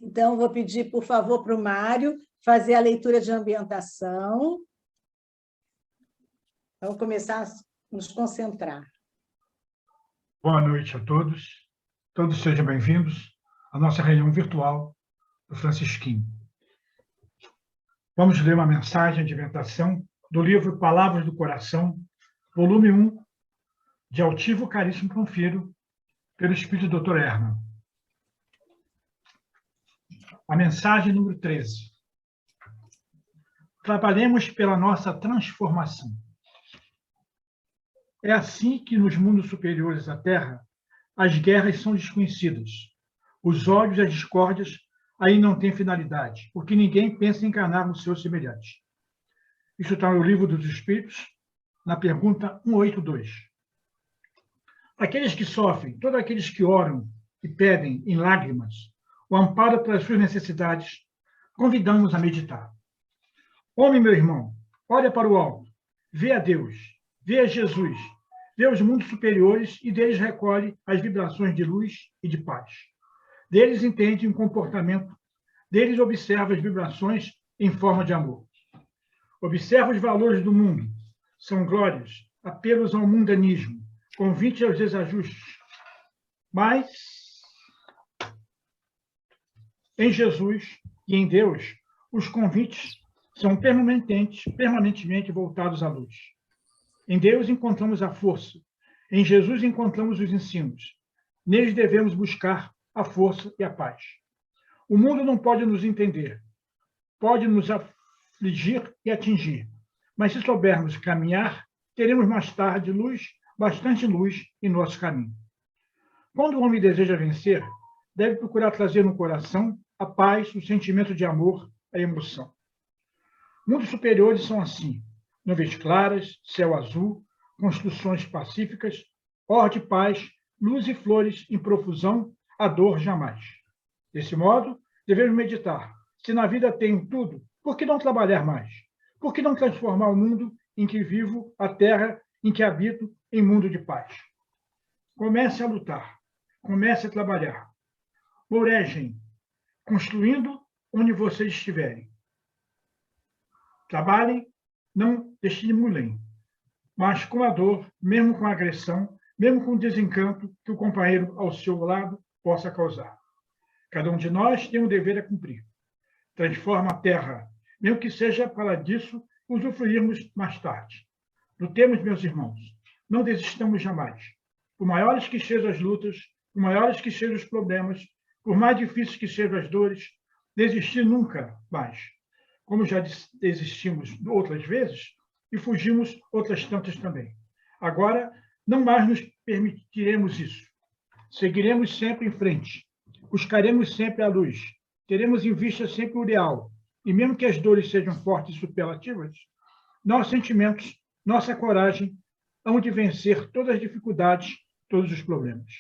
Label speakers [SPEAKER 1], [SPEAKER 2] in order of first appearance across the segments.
[SPEAKER 1] Então, vou pedir, por favor, para o Mário fazer a leitura de ambientação. Vamos começar a nos concentrar.
[SPEAKER 2] Boa noite a todos. Todos sejam bem-vindos à nossa reunião virtual do Francisquinho. Vamos ler uma mensagem de ambientação do livro Palavras do Coração, volume 1, de Altivo Caríssimo Confiro, pelo Espírito do Dr. Herman. A mensagem número 13. Trabalhemos pela nossa transformação. É assim que nos mundos superiores à Terra, as guerras são desconhecidas. Os ódios e as discórdias aí não têm finalidade, porque ninguém pensa em encarnar no seu semelhante. Isso está no Livro dos Espíritos, na pergunta 182. Aqueles que sofrem, todos aqueles que oram e pedem em lágrimas o amparo para as suas necessidades, convidamos a meditar. Homem, meu irmão, olha para o alto, vê a Deus, vê a Jesus, vê os mundos superiores e deles recolhe as vibrações de luz e de paz. Deles entende o comportamento, deles observa as vibrações em forma de amor. Observa os valores do mundo, são glórias, apelos ao mundanismo, convite aos desajustes. Mas, em Jesus e em Deus, os convites são permanentemente voltados à luz. Em Deus encontramos a força, em Jesus encontramos os ensinos. Neles devemos buscar a força e a paz. O mundo não pode nos entender, pode nos afligir e atingir, mas se soubermos caminhar, teremos mais tarde bastante luz em nosso caminho. Quando o homem deseja vencer, deve procurar trazer no coração a paz, o sentimento de amor, a emoção. Mundos superiores são assim: nuvens claras, céu azul, construções pacíficas, or de paz, luz e flores em profusão, a dor jamais. Desse modo, devemos meditar. Se na vida tenho tudo, por que não trabalhar mais? Por que não transformar o mundo em que vivo, a terra em que habito, em mundo de paz? Comece a lutar, comece a trabalhar. Orejem, construindo onde vocês estiverem. Trabalhem, não estimulem, mas com a dor, mesmo com a agressão, mesmo com o desencanto que o companheiro ao seu lado possa causar. Cada um de nós tem um dever a cumprir. Transforma a terra, mesmo que seja para disso usufruirmos mais tarde. Lutemos, meus irmãos, não desistamos jamais. Por maiores que sejam as lutas, por maiores que sejam os problemas, por mais difíceis que sejam as dores, desistir nunca mais. Como já desistimos outras vezes e fugimos outras tantas também. Agora, não mais nos permitiremos isso. Seguiremos sempre em frente. Buscaremos sempre a luz. Teremos em vista sempre o ideal. E mesmo que as dores sejam fortes e superlativas, nossos sentimentos, nossa coragem, hão de vencer todas as dificuldades, todos os problemas.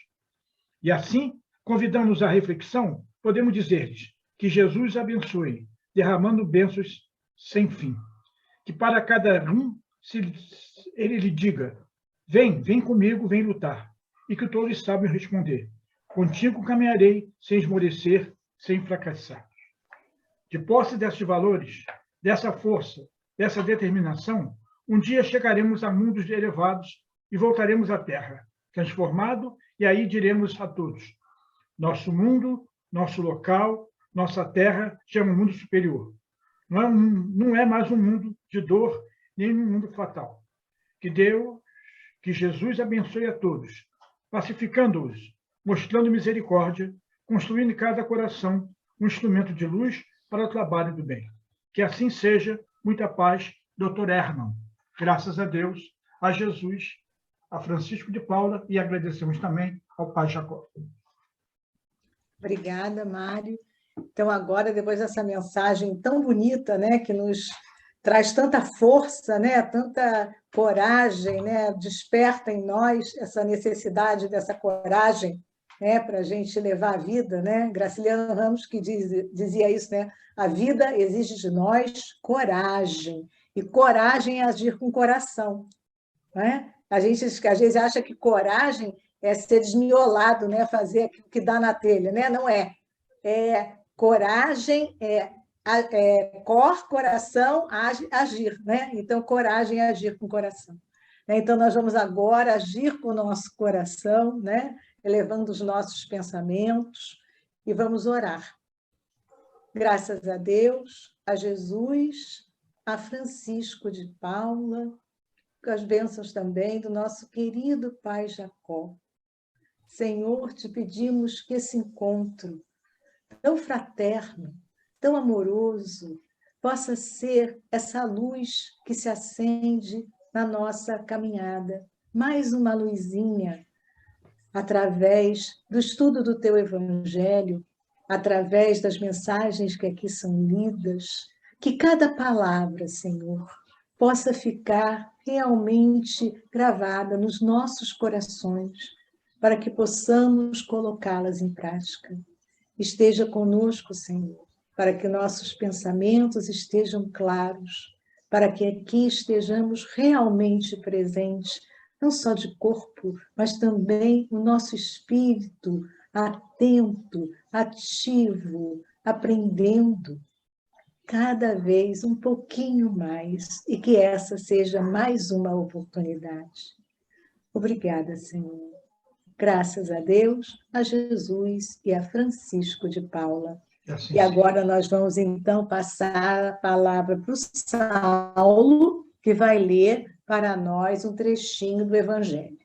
[SPEAKER 2] E assim, convidando-nos à reflexão, podemos dizer-lhes que Jesus abençoe, derramando bênçãos sem fim. Que para cada um, ele lhe diga: vem comigo, vem lutar. E que todos saibam responder: contigo caminharei, sem esmorecer, sem fracassar. De posse desses valores, dessa força, dessa determinação, um dia chegaremos a mundos elevados e voltaremos à Terra, transformado, e aí diremos a todos: nosso mundo, nosso local, nossa Terra já é um mundo superior. Não é mais um mundo de dor, nem um mundo fatal. Que Jesus abençoe a todos, pacificando-os, mostrando misericórdia, construindo em cada coração um instrumento de luz para o trabalho do bem. Que assim seja. Muita paz, Dr. Herman. Graças a Deus, a Jesus, a Francisco de Paula, e agradecemos também ao Pai Jacó.
[SPEAKER 1] Obrigada, Mário. Então, agora, depois dessa mensagem tão bonita, né, que nos traz tanta força, né, tanta coragem, né, desperta em nós essa necessidade dessa coragem, né, para a gente levar a vida, né? Graciliano Ramos que dizia isso, né? A vida exige de nós coragem, e coragem é agir com o coração, né? A gente às vezes acha que coragem é ser desmiolado, né? Fazer o que dá na telha, né? Não é. coragem é coração, agir, né? Então, coragem é agir com o coração. Então, nós vamos agora agir com o nosso coração, né? Elevando os nossos pensamentos, e vamos orar. Graças a Deus, a Jesus, a Francisco de Paula, com as bênçãos também do nosso querido pai Jacó. Senhor, te pedimos que esse encontro tão fraterno, tão amoroso, possa ser essa luz que se acende na nossa caminhada. Mais uma luzinha, através do estudo do teu Evangelho, através das mensagens que aqui são lidas, que cada palavra, Senhor, possa ficar realmente gravada nos nossos corações, para que possamos colocá-las em prática. Esteja conosco, Senhor, para que nossos pensamentos estejam claros, para que aqui estejamos realmente presentes, não só de corpo, mas também o nosso espírito atento, ativo, aprendendo cada vez um pouquinho mais, e que essa seja mais uma oportunidade. Obrigada, Senhor. Graças a Deus, a Jesus e a Francisco de Paula.
[SPEAKER 2] Assim
[SPEAKER 1] e agora nós vamos, então, passar a palavra para o Saulo, que vai ler para nós um trechinho do Evangelho.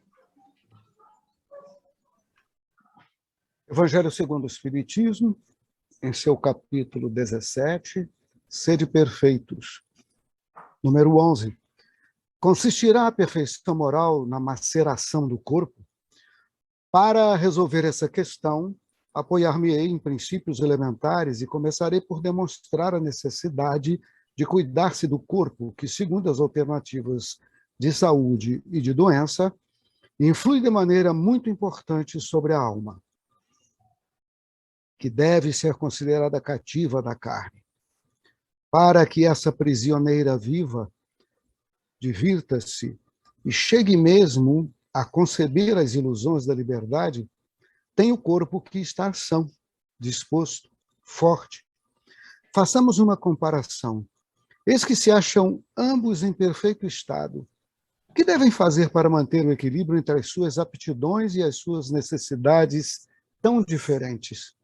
[SPEAKER 3] Evangelho segundo o Espiritismo, em seu capítulo 17, Sede perfeitos. Número 11. Consistirá a perfeição moral na maceração do corpo? Para resolver essa questão, apoiar-me-ei em princípios elementares e começarei por demonstrar a necessidade de cuidar-se do corpo, que, segundo as alternativas de saúde e de doença, influi de maneira muito importante sobre a alma, que deve ser considerada cativa da carne. Para que essa prisioneira viva divirta-se e chegue mesmo a conceber as ilusões da liberdade, tem o corpo que está são, disposto, forte. Façamos uma comparação. Eis que se acham ambos em perfeito estado. O que devem fazer para manter o equilíbrio entre as suas aptidões e as suas necessidades tão diferentes?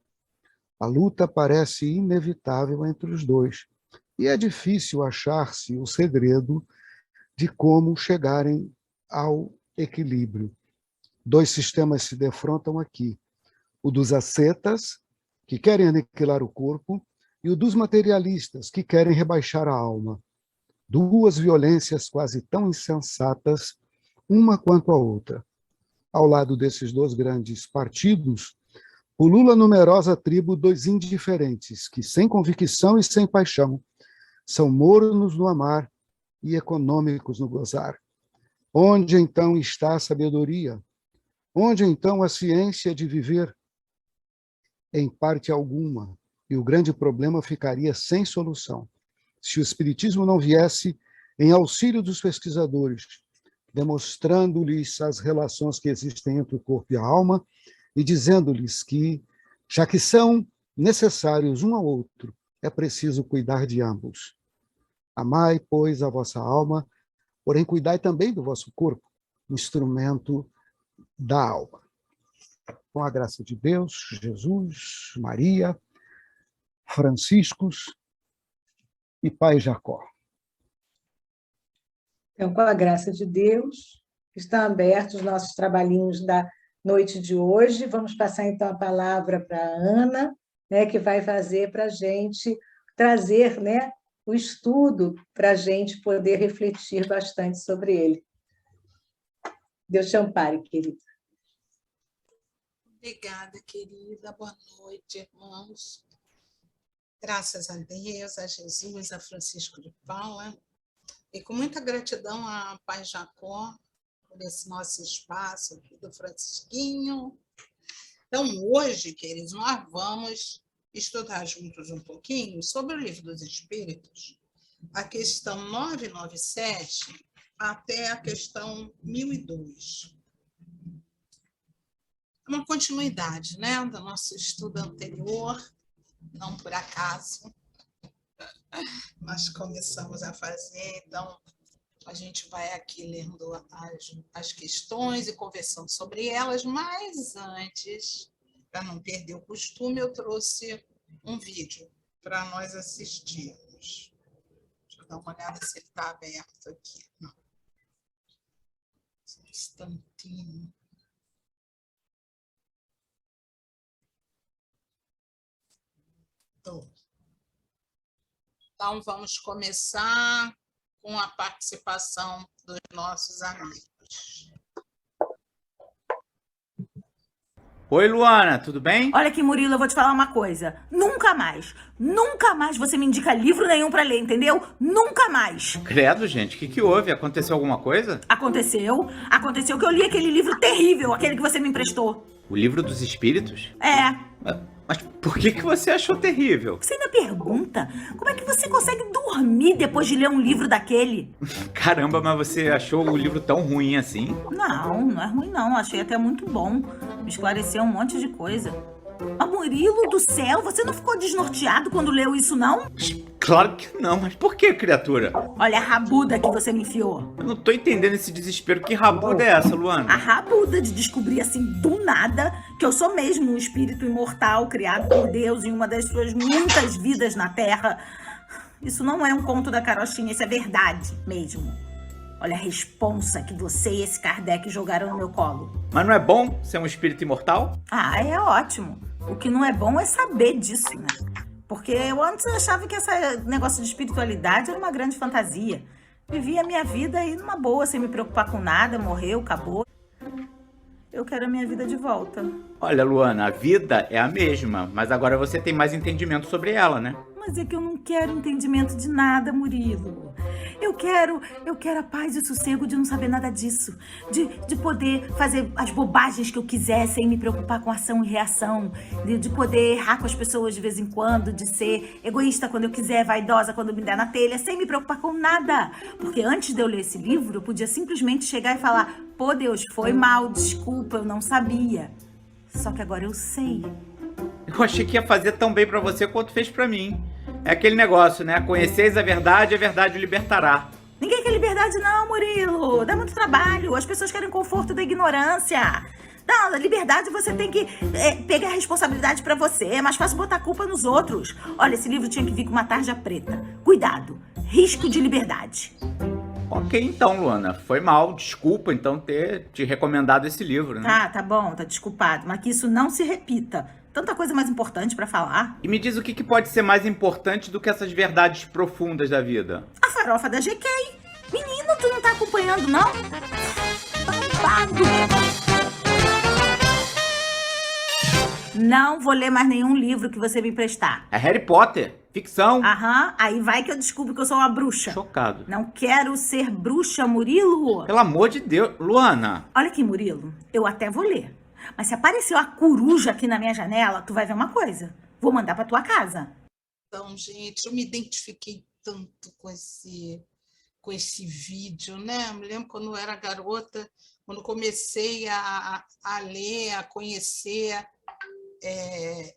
[SPEAKER 3] A luta parece inevitável entre os dois, e é difícil achar-se o segredo de como chegarem ao equilíbrio. Dois sistemas se defrontam aqui: o dos ascetas, que querem aniquilar o corpo, e o dos materialistas, que querem rebaixar a alma. Duas violências quase tão insensatas, uma quanto a outra. Ao lado desses dois grandes partidos, pulula a numerosa tribo dos indiferentes, que, sem convicção e sem paixão, são mornos no amar e econômicos no gozar. Onde, então, está a sabedoria? Onde, então, a ciência de viver? Em parte alguma, e o grande problema ficaria sem solução, se o Espiritismo não viesse em auxílio dos pesquisadores, demonstrando-lhes as relações que existem entre o corpo e a alma e dizendo-lhes que, já que são necessários um ao outro, é preciso cuidar de ambos. Amai, pois, a vossa alma, porém cuidai também do vosso corpo, instrumento da alma. Com a graça de Deus, Jesus, Maria, Franciscos e Pai Jacó.
[SPEAKER 1] Então, com a graça de Deus, estão abertos os nossos trabalhinhos da noite de hoje. Vamos passar, então, a palavra para a Ana, né, que vai fazer para a gente trazer, né, o estudo para a gente poder refletir bastante sobre ele. Deus te ampare, querida.
[SPEAKER 4] Obrigada, querida. Boa noite, irmãos. Graças a Deus, a Jesus, a Francisco de Paula, e com muita gratidão a Pai Jacó por esse nosso espaço aqui do Francisquinho. Então, hoje, queridos, nós vamos estudar juntos um pouquinho sobre o Livro dos Espíritos, a questão 997 até a questão 1002. Uma continuidade, né, do nosso estudo anterior, não por acaso. Nós começamos a fazer, então a gente vai aqui lendo as questões e conversando sobre elas, mas antes, para não perder o costume, eu trouxe um vídeo para nós assistirmos. Deixa eu dar uma olhada se ele está aberto aqui. Não. Um instantinho. Então, vamos começar com a participação dos nossos amigos.
[SPEAKER 5] Oi, Luana, tudo bem?
[SPEAKER 6] Olha aqui, Murilo, eu vou te falar uma coisa. Nunca mais você me indica livro nenhum pra ler, entendeu? Nunca mais.
[SPEAKER 5] Credo, gente, o que houve? Aconteceu alguma coisa?
[SPEAKER 6] Aconteceu que eu li aquele livro terrível, aquele que você me emprestou.
[SPEAKER 5] O livro dos espíritos?
[SPEAKER 6] É.
[SPEAKER 5] Mas por que você achou terrível?
[SPEAKER 6] Você ainda pergunta? Como é que você consegue dormir depois de ler um livro daquele?
[SPEAKER 5] Caramba, mas você achou o livro tão ruim assim?
[SPEAKER 6] Não é ruim não, achei até muito bom. Me esclareceu um monte de coisa. Mas Murilo do céu, você não ficou desnorteado quando leu isso, não?
[SPEAKER 5] Claro que não, mas por que, criatura?
[SPEAKER 6] Olha a rabuda que você me enfiou.
[SPEAKER 5] Eu não tô entendendo esse desespero. Que rabuda é essa, Luana?
[SPEAKER 6] A rabuda de descobrir assim do nada que eu sou mesmo um espírito imortal criado por Deus em uma das suas muitas vidas na Terra. Isso não é um conto da carochinha, isso é verdade mesmo. Olha a responsa que você e esse Kardec jogaram no meu colo.
[SPEAKER 5] Mas não é bom ser um espírito imortal?
[SPEAKER 6] Ah, é ótimo. O que não é bom é saber disso, né? Porque eu antes achava que esse negócio de espiritualidade era uma grande fantasia. Vivia a minha vida aí numa boa, sem me preocupar com nada, morreu, acabou. Eu quero a minha vida de volta.
[SPEAKER 5] Olha, Luana, a vida é a mesma, mas agora você tem mais entendimento sobre ela, né?
[SPEAKER 6] Mas é que eu não quero entendimento de nada, Murilo. Eu quero a paz e o sossego de não saber nada disso. De poder fazer as bobagens que eu quiser sem me preocupar com ação e reação. De poder errar com as pessoas de vez em quando. De ser egoísta quando eu quiser, vaidosa quando me der na telha, sem me preocupar com nada. Porque antes de eu ler esse livro, eu podia simplesmente chegar e falar: pô, Deus, foi mal, desculpa, eu não sabia. Só que agora eu sei.
[SPEAKER 5] Eu achei que ia fazer tão bem pra você quanto fez pra mim. É aquele negócio, né? Conheceis a verdade o libertará.
[SPEAKER 6] Ninguém quer liberdade não, Murilo. Dá muito trabalho. As pessoas querem conforto da ignorância. Não, a liberdade você tem que pegar a responsabilidade pra você. É mais fácil botar a culpa nos outros. Olha, esse livro tinha que vir com uma tarja preta. Cuidado. Risco de liberdade.
[SPEAKER 5] Ok, então, Luana. Foi mal. Desculpa, então, ter te recomendado esse livro, né?
[SPEAKER 6] Tá bom. Tá desculpado. Mas que isso não se repita. Tanta coisa mais importante pra falar.
[SPEAKER 5] E me diz o que pode ser mais importante do que essas verdades profundas da vida?
[SPEAKER 6] A farofa da GK. Menino, tu não tá acompanhando, não? Babado. Não vou ler mais nenhum livro que você me emprestar.
[SPEAKER 5] É Harry Potter. Ficção.
[SPEAKER 6] Aham, aí vai que eu descubro que eu sou uma bruxa.
[SPEAKER 5] Chocado.
[SPEAKER 6] Não quero ser bruxa, Murilo.
[SPEAKER 5] Pelo amor de Deus. Luana.
[SPEAKER 6] Olha aqui, Murilo. Eu até vou ler. Mas se aparecer uma coruja aqui na minha janela, tu vai ver uma coisa. Vou mandar pra tua casa.
[SPEAKER 4] Então, gente, eu me identifiquei tanto com esse vídeo, né? Eu me lembro quando eu era garota, quando comecei a ler, a conhecer,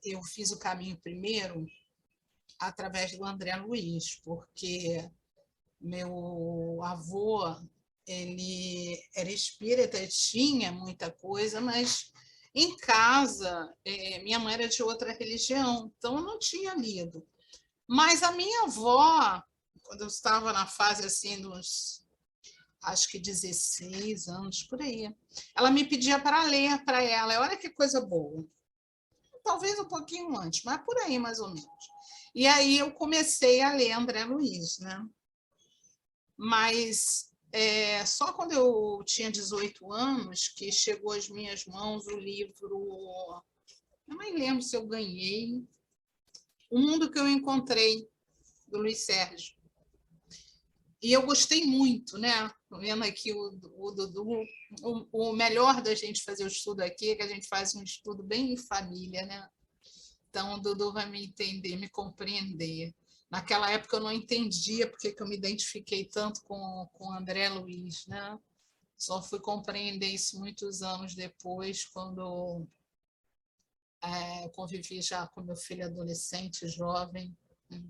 [SPEAKER 4] eu fiz o caminho primeiro através do André Luiz, porque meu avô, ele era espírita, tinha muita coisa, mas em casa, minha mãe era de outra religião, então eu não tinha lido. Mas a minha avó, quando eu estava na fase assim dos, acho que 16 anos, por aí, ela me pedia para ler para ela. Olha que coisa boa. Talvez um pouquinho antes, mas por aí mais ou menos. E aí eu comecei a ler André Luiz, né? Mas só quando eu tinha 18 anos que chegou às minhas mãos o livro, eu nem lembro se eu ganhei, O Mundo que eu Encontrei, do Luiz Sérgio. E eu gostei muito, né? Vendo aqui o Dudu, o melhor da gente fazer o estudo aqui é que a gente faz um estudo bem em família, né? Então o Dudu vai me entender, me compreender. Naquela época eu não entendia porque que eu me identifiquei tanto com o André Luiz, né? Só fui compreender isso muitos anos depois, quando Eu convivi já com meu filho adolescente, jovem, né,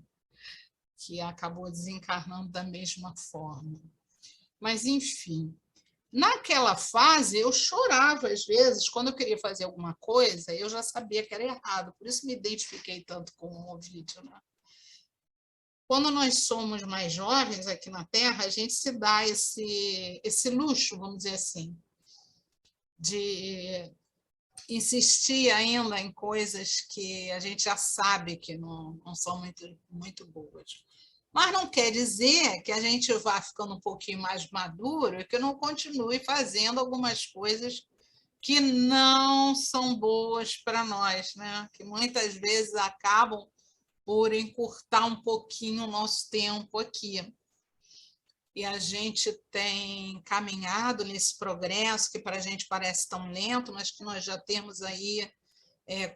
[SPEAKER 4] que acabou desencarnando da mesma forma. Mas, enfim, naquela fase eu chorava às vezes, quando eu queria fazer alguma coisa, eu já sabia que era errado, por isso me identifiquei tanto com o vídeo, né? Quando nós somos mais jovens aqui na Terra, a gente se dá esse luxo, vamos dizer assim, de insistir ainda em coisas que a gente já sabe que não são muito boas. Mas não quer dizer que a gente vá ficando um pouquinho mais maduro e que não continue fazendo algumas coisas que não são boas para nós, né? Que muitas vezes acabam por encurtar um pouquinho o nosso tempo aqui. E a gente tem caminhado nesse progresso que para a gente parece tão lento, mas que nós já temos aí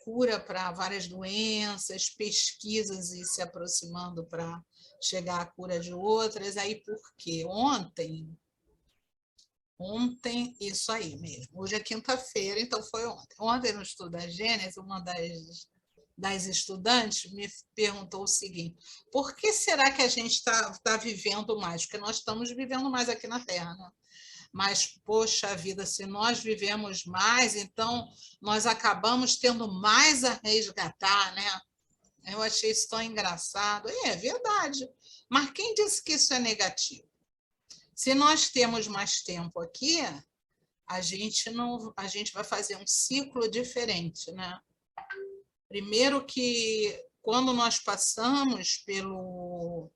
[SPEAKER 4] cura para várias doenças, pesquisas e se aproximando para chegar à cura de outras. Aí por quê? Ontem, isso aí mesmo. Hoje é quinta-feira, então foi ontem. Ontem, no estudo da Gênesis, uma das estudantes me perguntou o seguinte: por que será que a gente está vivendo mais? Porque nós estamos vivendo mais aqui na Terra, né? Mas, poxa vida, se nós vivemos mais, então nós acabamos tendo mais a resgatar, né? Eu achei isso tão engraçado. É verdade. Mas quem disse que isso é negativo? Se nós temos mais tempo aqui, a gente vai fazer um ciclo diferente, né? Primeiro que quando nós passamos pelo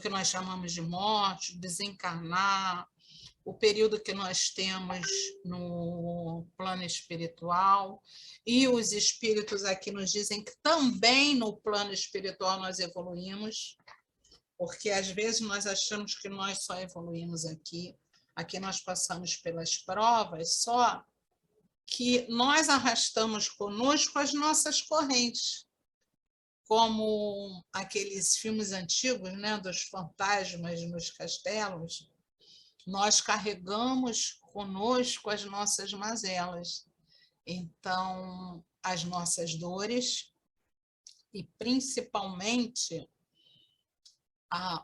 [SPEAKER 4] que nós chamamos de morte, desencarnar, o período que nós temos no plano espiritual, e os espíritos aqui nos dizem que também no plano espiritual nós evoluímos, porque às vezes nós achamos que nós só evoluímos aqui. Aqui nós passamos pelas provas, só que nós arrastamos conosco as nossas correntes, como aqueles filmes antigos, né, dos fantasmas nos castelos. Nós carregamos conosco as nossas mazelas. Então, as nossas dores e, principalmente,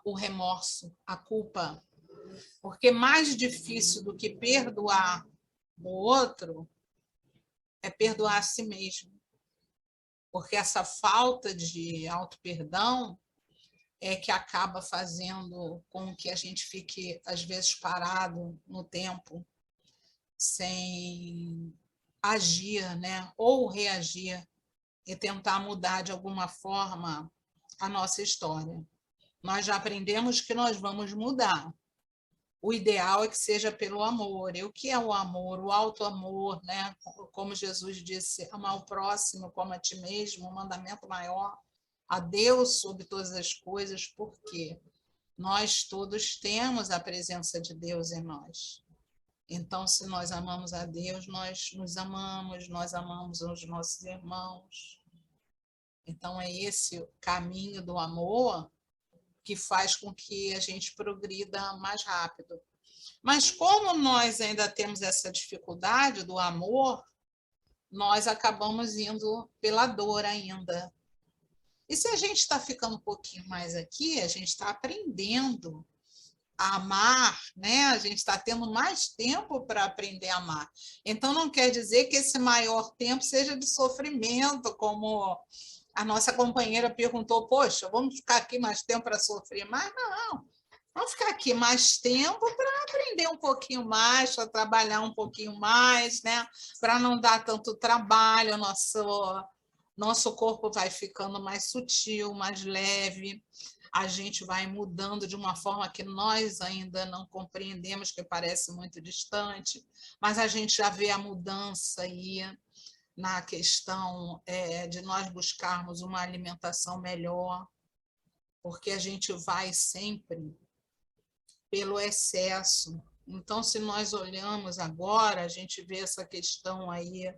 [SPEAKER 4] o remorso, a culpa. Porque mais difícil do que perdoar o outro é perdoar a si mesmo. Porque essa falta de auto-perdão é que acaba fazendo com que a gente fique, às vezes, parado no tempo, sem agir, né? Ou reagir e tentar mudar de alguma forma a nossa história. Nós já aprendemos que nós vamos mudar. O ideal é que seja pelo amor. E o que é o amor? O auto-amor, né? Como Jesus disse, amar o próximo como a ti mesmo, um mandamento maior, a Deus sobre todas as coisas, porque nós todos temos a presença de Deus em nós. Então, se nós amamos a Deus, nós nos amamos, nós amamos os nossos irmãos. Então, é esse o caminho do amor que faz com que a gente progrida mais rápido. Mas como nós ainda temos essa dificuldade do amor, nós acabamos indo pela dor ainda. E se a gente está ficando um pouquinho mais aqui, a gente está aprendendo a amar, né? A gente está tendo mais tempo para aprender a amar. Então, não quer dizer que esse maior tempo seja de sofrimento, como a nossa companheira perguntou, poxa, vamos ficar aqui mais tempo para sofrer mais? Não, vamos ficar aqui mais tempo para aprender um pouquinho mais, para trabalhar um pouquinho mais, né? Para não dar tanto trabalho, nosso corpo vai ficando mais sutil, mais leve, a gente vai mudando de uma forma que nós ainda não compreendemos, que parece muito distante, mas a gente já vê a mudança aí na questão de nós buscarmos uma alimentação melhor, porque a gente vai sempre pelo excesso. Então, se nós olhamos agora, a gente vê essa questão aí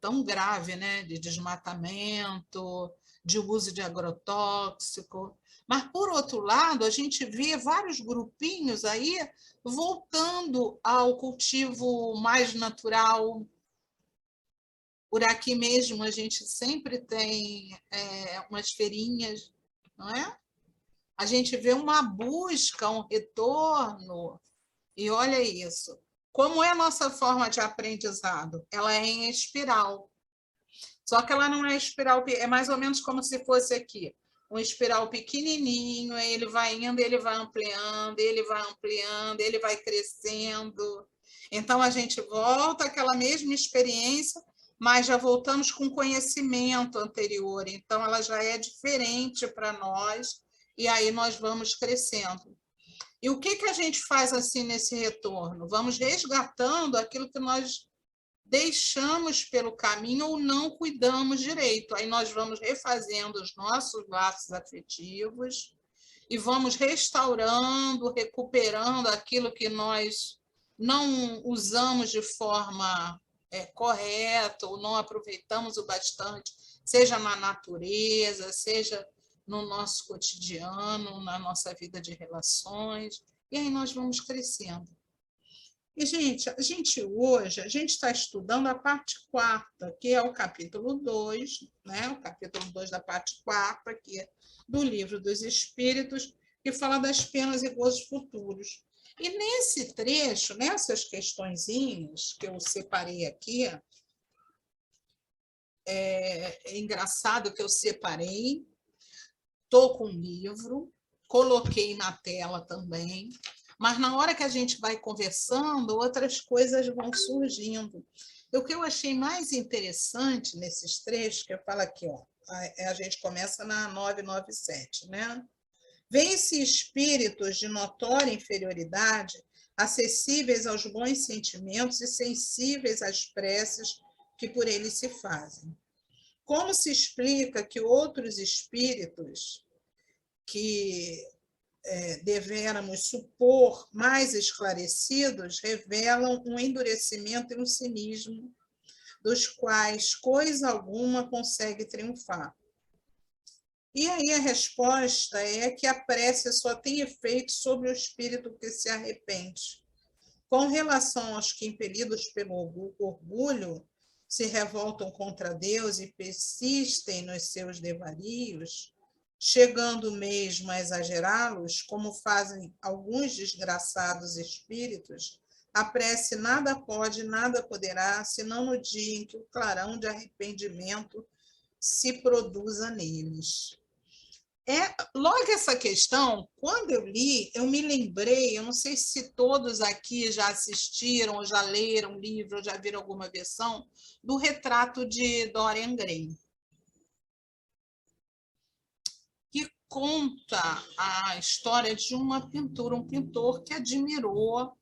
[SPEAKER 4] tão grave, né, de desmatamento, de uso de agrotóxico. Mas, por outro lado, a gente vê vários grupinhos aí voltando ao cultivo mais natural, Por aqui mesmo a gente sempre tem umas feirinhas, não é? A gente vê uma busca, um retorno, e olha isso. Como é a nossa forma de aprendizado? Ela é em espiral. Só que ela não é espiral, é mais ou menos como se fosse aqui. Um espiral pequenininho, aí ele vai indo, ele vai ampliando, ele vai ampliando, ele vai crescendo. Então, a gente volta àquela mesma experiência, mas já voltamos com conhecimento anterior. Então, ela já é diferente para nós, e aí nós vamos crescendo. E o que a gente faz assim nesse retorno? Vamos resgatando aquilo que nós deixamos pelo caminho ou não cuidamos direito. Aí nós vamos refazendo os nossos laços afetivos e vamos restaurando, recuperando aquilo que nós não usamos de forma correta ou não aproveitamos o bastante, seja na natureza, seja no nosso cotidiano, na nossa vida de relações, e aí nós vamos crescendo. E, gente, hoje está estudando a parte 4ª, que é o capítulo 2, né? O capítulo 2 da parte 4ª, aqui do Livro dos Espíritos, que fala das penas e gozos futuros. E nesse trecho, nessas questõezinhas que eu separei aqui, é engraçado que eu separei, estou com o livro, coloquei na tela também, mas na hora que a gente vai conversando, outras coisas vão surgindo. E o que eu achei mais interessante nesses trechos, que eu falo aqui, ó, a gente começa na 997, né? Vêm-se espíritos de notória inferioridade, acessíveis aos bons sentimentos e sensíveis às preces que por eles se fazem. Como se explica que outros espíritos que devéramos supor mais esclarecidos revelam um endurecimento e um cinismo dos quais coisa alguma consegue triunfar? E aí a resposta é que a prece só tem efeito sobre o espírito que se arrepende. Com relação aos que, impelidos pelo orgulho, se revoltam contra Deus e persistem nos seus devarios, chegando mesmo a exagerá-los, como fazem alguns desgraçados espíritos, a prece nada pode, nada poderá, senão no dia em que o clarão de arrependimento se produza neles. Logo essa questão, quando eu li, eu me lembrei, eu não sei se todos aqui já assistiram, ou já leram o livro, ou já viram alguma versão, do Retrato de Dorian Gray, que conta a história de uma pintura, um pintor que admirou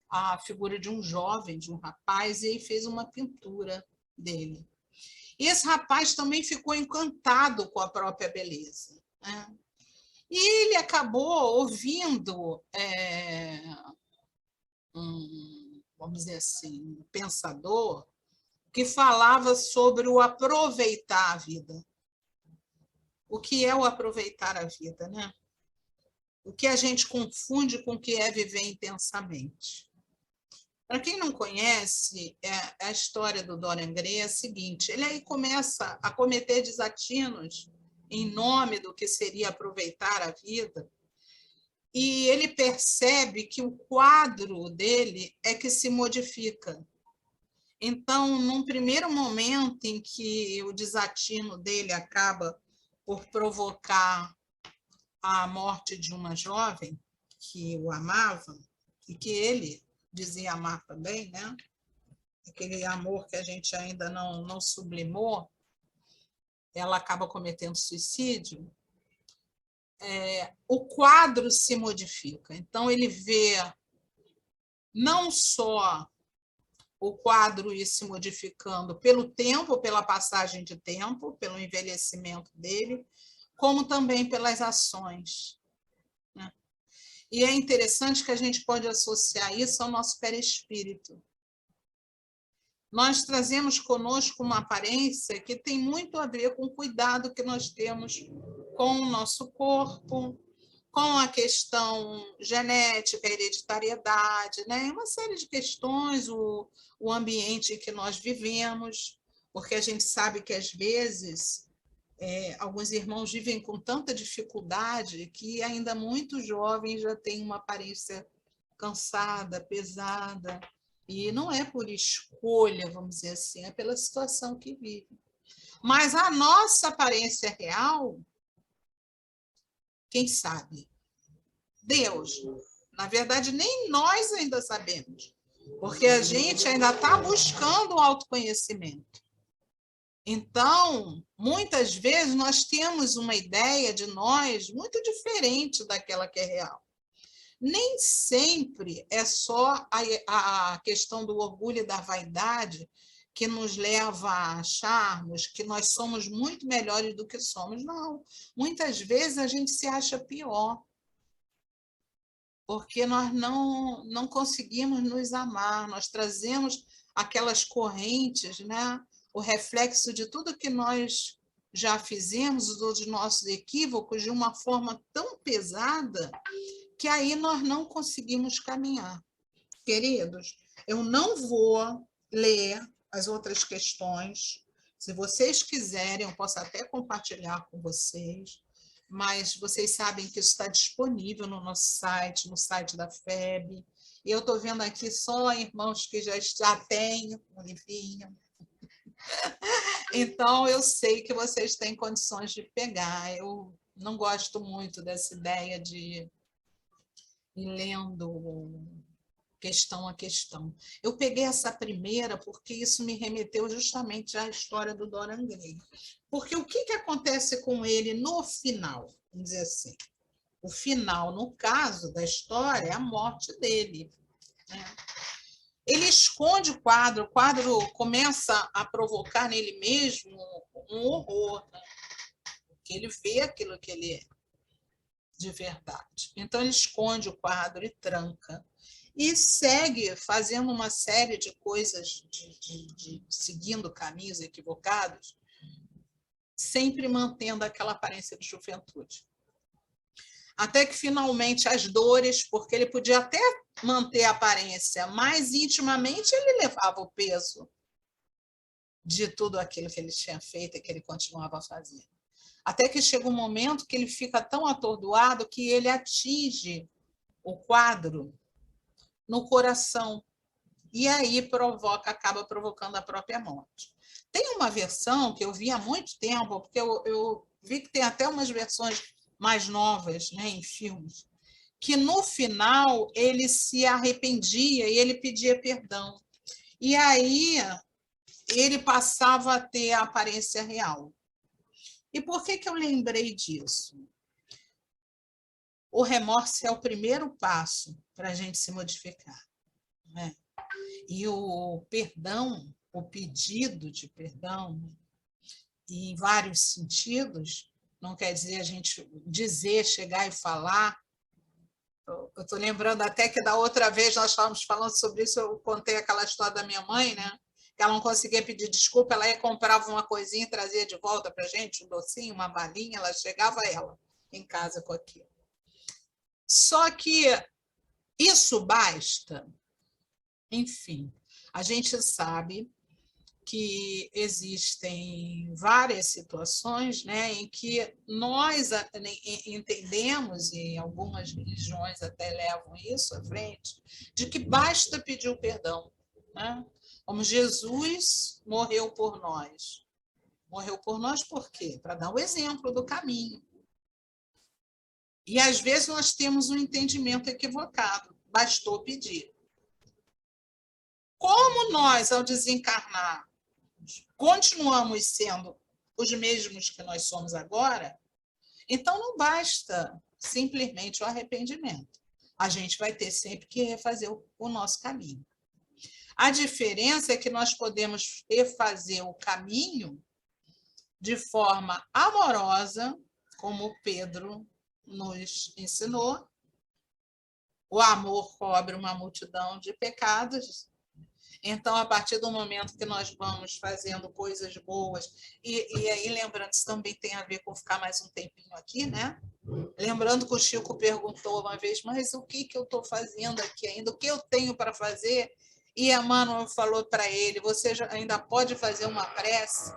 [SPEAKER 4] a figura de um jovem, de um rapaz, e aí fez uma pintura dele. E esse rapaz também ficou encantado com a própria beleza, né? E ele acabou ouvindo, vamos dizer assim, um pensador que falava sobre o aproveitar a vida. O que é o aproveitar a vida, né? O que a gente confunde com o que é viver intensamente. Para quem não conhece, a história do Dorian Gray é a seguinte: ele aí começa a cometer desatinos em nome do que seria aproveitar a vida, e ele percebe que o quadro dele é que se modifica. Então, num primeiro momento em que o desatino dele acaba por provocar a morte de uma jovem que o amava, e que ele dizia amar também, né? Aquele amor que a gente ainda não sublimou, ela acaba cometendo suicídio, o quadro se modifica. Então, ele vê não só o quadro ir se modificando pelo tempo, pela passagem de tempo, pelo envelhecimento dele, como também pelas ações, né? E é interessante que a gente pode associar isso ao nosso perispírito. Nós trazemos conosco uma aparência que tem muito a ver com o cuidado que nós temos com o nosso corpo, com a questão genética, a hereditariedade, né? Uma série de questões, o ambiente em que nós vivemos. porque a gente sabe que, às vezes, alguns irmãos vivem com tanta dificuldade que ainda muito jovens já têm uma aparência cansada, pesada, e não é por escolha, vamos dizer assim, é pela situação que vivem. Mas a nossa aparência real, quem sabe? Deus. Na verdade, nem nós ainda sabemos, porque a gente ainda está buscando o autoconhecimento. Então, muitas vezes, nós temos uma ideia de nós muito diferente daquela que é real. Nem sempre é só a questão do orgulho e da vaidade que nos leva a acharmos que nós somos muito melhores do que somos. Não. Muitas vezes a gente se acha pior, porque nós não conseguimos nos amar, nós trazemos aquelas correntes, né? O reflexo de tudo que nós já fizemos, dos nossos equívocos, de uma forma tão pesada que aí nós não conseguimos caminhar. Queridos, eu não vou ler as outras questões. Se vocês quiserem, eu posso até compartilhar com vocês, mas vocês sabem que isso está disponível no nosso site, no site da FEB. E eu estou vendo aqui só irmãos que já têm um livrinho. Então, eu sei que vocês têm condições de pegar. Eu não gosto muito dessa ideia de ir lendo questão a questão. Eu peguei essa primeira porque isso me remeteu justamente à história do Dorian Gray. Porque o que acontece com ele no final? Vamos dizer assim. O final, no caso da história, é a morte dele, né? Ele esconde o quadro começa a provocar nele mesmo um horror, né? Porque ele vê aquilo que ele é de verdade. Então, ele esconde o quadro e tranca. E segue fazendo uma série de coisas, seguindo caminhos equivocados, sempre mantendo aquela aparência de juventude. Até que, finalmente, as dores, porque ele podia até manter a aparência, mas intimamente ele levava o peso de tudo aquilo que ele tinha feito e que ele continuava fazendo. Até que chega um momento que ele fica tão atordoado que ele atinge o quadro no coração e aí acaba provocando a própria morte. Tem uma versão que eu vi há muito tempo, porque eu vi que tem até umas versões mais novas, né, em filmes, que no final ele se arrependia e ele pedia perdão. E aí ele passava a ter a aparência real. E por que eu lembrei disso? O remorso é o primeiro passo para a gente se modificar, né? E o perdão, o pedido de perdão, em vários sentidos, não quer dizer a gente chegar e falar. Eu estou lembrando até que da outra vez nós estávamos falando sobre isso, eu contei aquela história da minha mãe, né? Que ela não conseguia pedir desculpa, ela ia comprava uma coisinha e trazia de volta para a gente, um docinho, uma balinha, ela chegava ela em casa com aquilo. Só que isso basta? Enfim, a gente sabe que existem várias situações, né, em que nós entendemos, e algumas religiões até levam isso à frente, de que basta pedir o perdão, né? Como Jesus morreu por nós. Morreu por nós por quê? Para dar o exemplo do caminho. E, às vezes, nós temos um entendimento equivocado. Bastou pedir. Como nós, ao desencarnar, continuamos sendo os mesmos que nós somos agora, então não basta simplesmente o arrependimento. A gente vai ter sempre que refazer o nosso caminho. A diferença é que nós podemos refazer o caminho de forma amorosa, como Pedro nos ensinou. O amor cobre uma multidão de pecados. Então, a partir do momento que nós vamos fazendo coisas boas, e aí lembrando, isso também tem a ver com ficar mais um tempinho aqui, né? Lembrando que o Chico perguntou uma vez, mas o que eu estou fazendo aqui ainda? O que eu tenho para fazer? E Emmanuel falou para ele, você ainda pode fazer uma prece?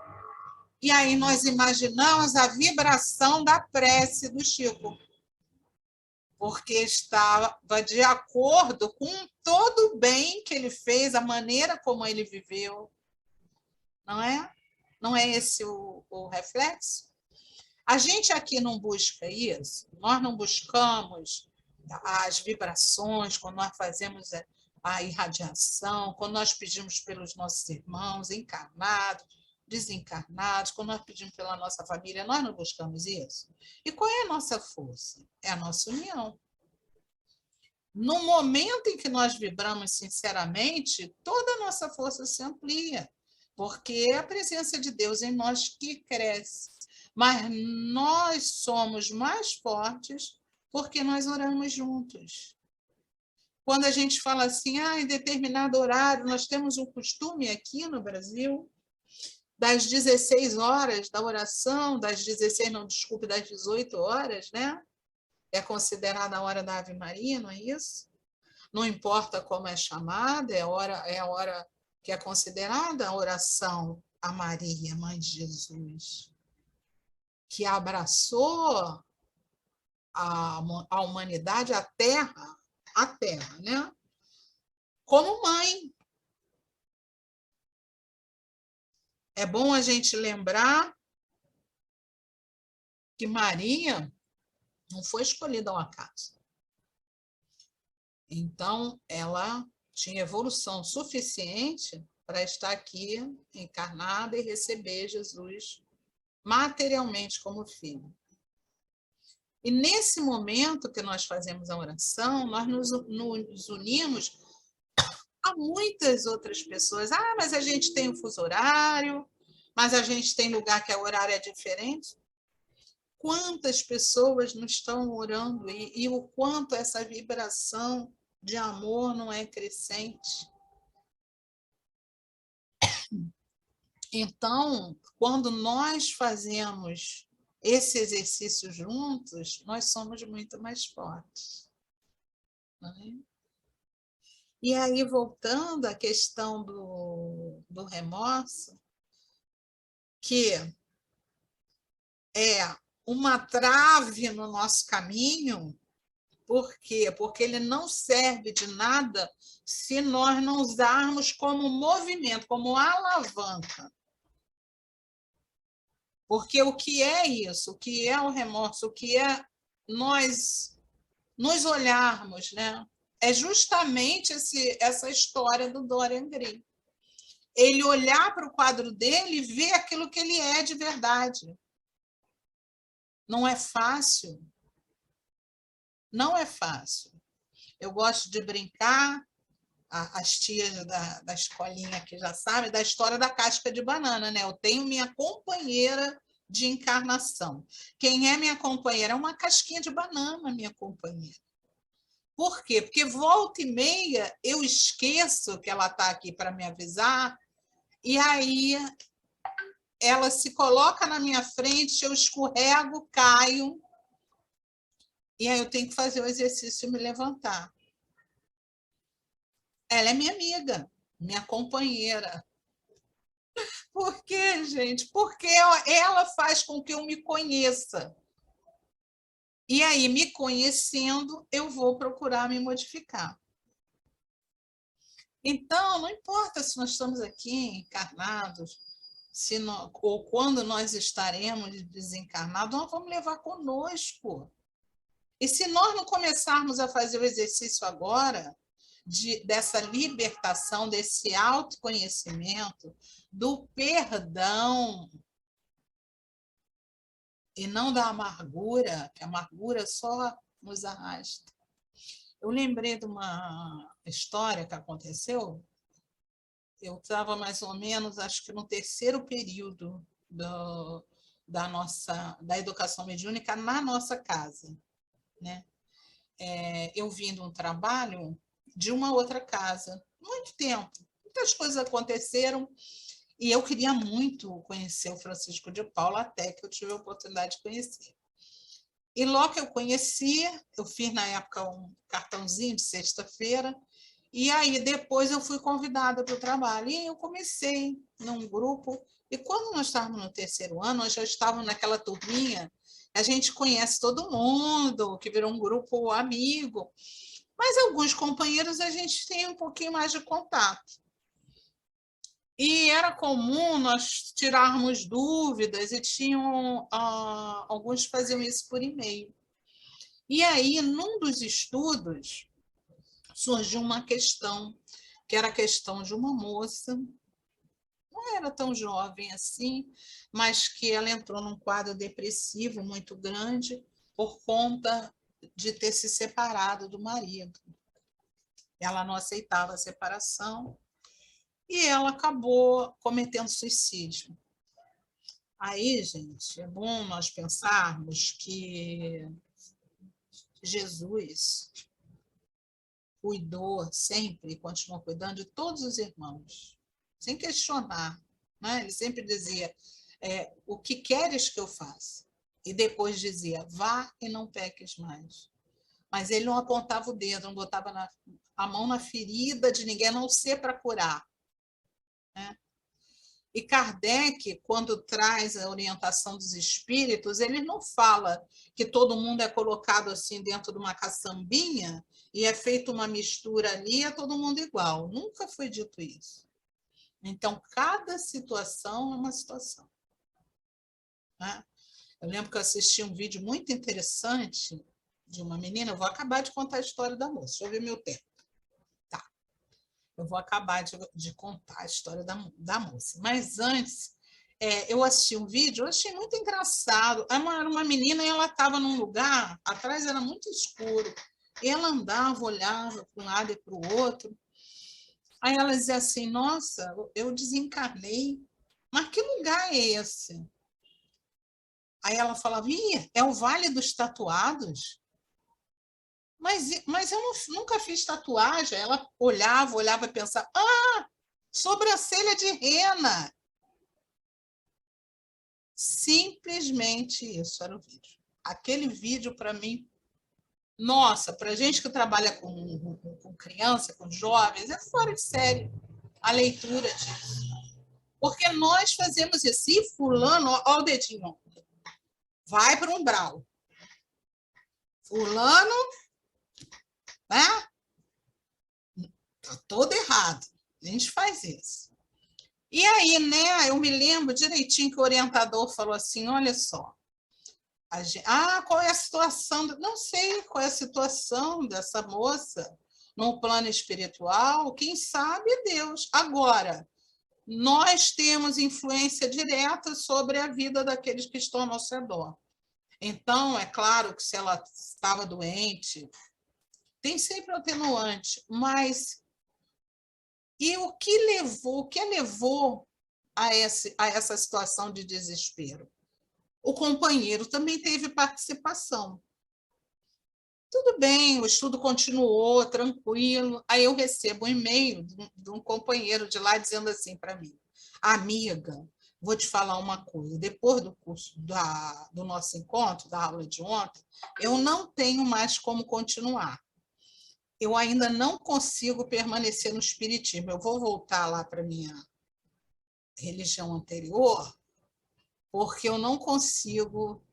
[SPEAKER 4] E aí nós imaginamos a vibração da prece do Chico, porque estava de acordo com todo o bem que ele fez, a maneira como ele viveu. Não é? Não é esse o reflexo? A gente aqui não busca isso, nós não buscamos as vibrações, quando nós fazemos a irradiação, quando nós pedimos pelos nossos irmãos encarnados, desencarnados, quando nós pedimos pela nossa família, nós não buscamos isso? E qual é a nossa força? É a nossa união. No momento em que nós vibramos sinceramente, toda a nossa força se amplia, porque é a presença de Deus em nós que cresce. Mas nós somos mais fortes porque nós oramos juntos. Quando a gente fala assim, em determinado horário, nós temos um costume aqui no Brasil, das 16 horas da oração, das 18 horas, né? É considerada a hora da Ave Maria, não é isso? Não importa como é chamada, é a hora que é considerada a oração a Maria, Mãe de Jesus, que abraçou a humanidade, a Terra, né? Como mãe. É bom a gente lembrar que Maria não foi escolhida ao acaso. Então, ela tinha evolução suficiente para estar aqui encarnada e receber Jesus materialmente como filho. E nesse momento que nós fazemos a oração, nós nos unimos a muitas outras pessoas. Mas a gente tem um fuso horário, mas a gente tem lugar que o horário é diferente. Quantas pessoas não estão orando e o quanto essa vibração de amor não é crescente. Então, quando nós fazemos esse exercício juntos, nós somos muito mais fortes. Não é? E aí, voltando à questão do remorso, que é uma trave no nosso caminho. Por quê? Porque ele não serve de nada se nós não usarmos como movimento, como alavanca. Porque o que é isso? O que é o remorso? O que é nós nos olharmos, né? É justamente essa história do Dorian Gray. Ele olhar para o quadro dele e ver aquilo que ele é de verdade. Não é fácil. Não é fácil. Eu gosto de brincar, as tias da escolinha que já sabem, da história da casca de banana, né? Eu tenho minha companheira de encarnação. Quem é minha companheira? É uma casquinha de banana, minha companheira. Por quê? Porque volta e meia eu esqueço que ela está aqui para me avisar, e aí ela se coloca na minha frente, eu escorrego, caio, e aí eu tenho que fazer o exercício e me levantar. Ela é minha amiga, minha companheira. Por quê, gente? Porque ela faz com que eu me conheça. E aí, me conhecendo, eu vou procurar me modificar. Então, não importa se nós estamos aqui encarnados, ou quando nós estaremos desencarnados, nós vamos levar conosco. E se nós não começarmos a fazer o exercício agora, dessa libertação, desse autoconhecimento, do perdão, e não da amargura, que a amargura só nos arrasta. Eu lembrei de uma história que aconteceu. Eu estava mais ou menos, acho que no terceiro período da educação mediúnica na nossa casa, né? Eu vim de um trabalho de uma outra casa, muito tempo. Muitas coisas aconteceram e eu queria muito conhecer o Francisco de Paula, até que eu tive a oportunidade de conhecer. E logo que eu conheci, eu fiz na época um cartãozinho de sexta-feira E aí, depois, eu fui convidada para o trabalho. E eu comecei num grupo. E quando nós estávamos no 3º ano, nós já estávamos naquela turminha, a gente conhece todo mundo, que virou um grupo amigo. Mas alguns companheiros a gente tem um pouquinho mais de contato. E era comum nós tirarmos dúvidas, e tinham alguns faziam isso por e-mail. E aí, num dos estudos, surgiu uma questão, que era a questão de uma moça, não era tão jovem assim, mas que ela entrou num quadro depressivo muito grande por conta de ter se separado do marido. Ela não aceitava a separação e ela acabou cometendo suicídio. Aí, gente, é bom nós pensarmos que Jesus cuidou sempre e continuou cuidando de todos os irmãos, sem questionar. Né? Ele sempre dizia, o que queres que eu faça? E depois dizia, vá e não peques mais. Mas ele não apontava o dedo, não botava a mão na ferida de ninguém, a não ser para curar. Né? E Kardec, quando traz a orientação dos espíritos, ele não fala que todo mundo é colocado assim dentro de uma caçambinha e é feita uma mistura ali, é todo mundo igual. Nunca foi dito isso. Então, cada situação é uma situação. Né? Eu lembro que eu assisti um vídeo muito interessante de uma menina, eu vou acabar de contar a história da moça, deixa eu ver meu tempo. Eu vou acabar de contar a história da moça. Mas antes, eu assisti um vídeo, eu achei muito engraçado. Era uma menina e ela estava num lugar, atrás era muito escuro. E ela andava, olhava para um lado e para o outro. Aí ela dizia assim, nossa, eu desencarnei. Mas que lugar é esse? Aí ela falava, é o Vale dos Tatuados? Mas eu nunca fiz tatuagem. Ela olhava e pensava, sobrancelha de rena. Simplesmente isso era o vídeo. Aquele vídeo, para mim, nossa, para gente que trabalha com criança, com jovens, é fora de série a leitura disso. Porque nós fazemos isso. E fulano, olha o dedinho, vai para um umbral. Fulano, né? Tá todo errado. A gente faz isso. E aí, né, eu me lembro direitinho que o orientador falou assim, olha só, qual é a situação? Não sei qual é a situação dessa moça no plano espiritual, quem sabe é Deus. Agora, nós temos influência direta sobre a vida daqueles que estão ao nosso redor. Então, é claro que se ela estava doente, tem sempre atenuante, mas e o que levou a essa situação de desespero? O companheiro também teve participação. Tudo bem, o estudo continuou, tranquilo. Aí eu recebo um e-mail de um companheiro de lá dizendo assim para mim, amiga, vou te falar uma coisa, depois do curso do nosso encontro, da aula de ontem, eu não tenho mais como continuar. Eu ainda não consigo permanecer no espiritismo. Eu vou voltar lá para a minha religião anterior, porque eu não consigo,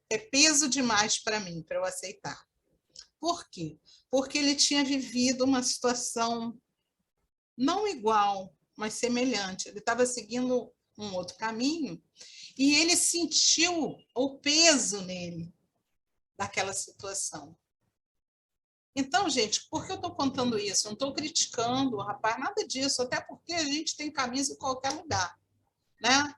[SPEAKER 4] é peso demais para mim, para eu aceitar. Por quê? Porque ele tinha vivido uma situação não igual, mas semelhante. Ele estava seguindo um outro caminho e ele sentiu o peso nele daquela situação. Então, gente, por que eu estou contando isso? Eu não estou criticando o rapaz, nada disso, até porque a gente tem caminhos em qualquer lugar, né?